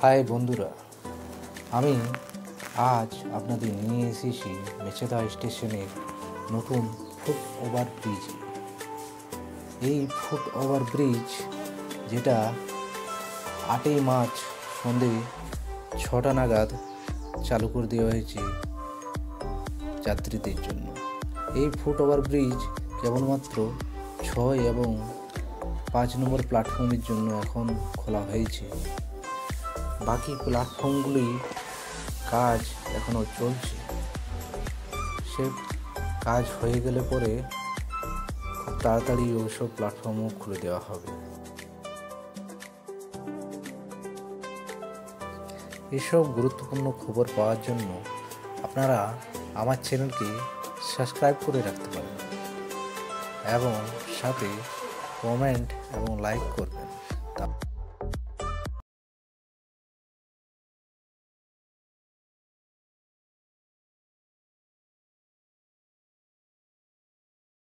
High বন্ধুরা, আমি আজ আপনাদের নিয়ে এসেছি মেচেদা স্টেশনের নতুন ফুট ওভার ব্রিজ। এই ফুট ওভার ব্রিজ যেটা 8ই মার্চ সন্ধে 6টা নাগাদ চালু করে দেওয়া হয়েছে যাত্রীদের জন্য। এই ফুট ওভার ব্রিজ কেবলমাত্র 6 এবং 5 নম্বর প্ল্যাটফর্মের জন্য এখন খোলা হয়েছে। বাকি প্ল্যাটফর্মগুলি কাজ এখনও চলছে। সে কাজ হয়ে গেলে পরে খুব তাড়াতাড়ি ওইসব প্ল্যাটফর্মও খুলে দেওয়া হবে। এসব গুরুত্বপূর্ণ খবর পাওয়ার জন্য আপনারা আমার চ্যানেলকে সাবস্ক্রাইব করে রাখতে পারেন এবং সাথে কমেন্ট এবং লাইক করবেন।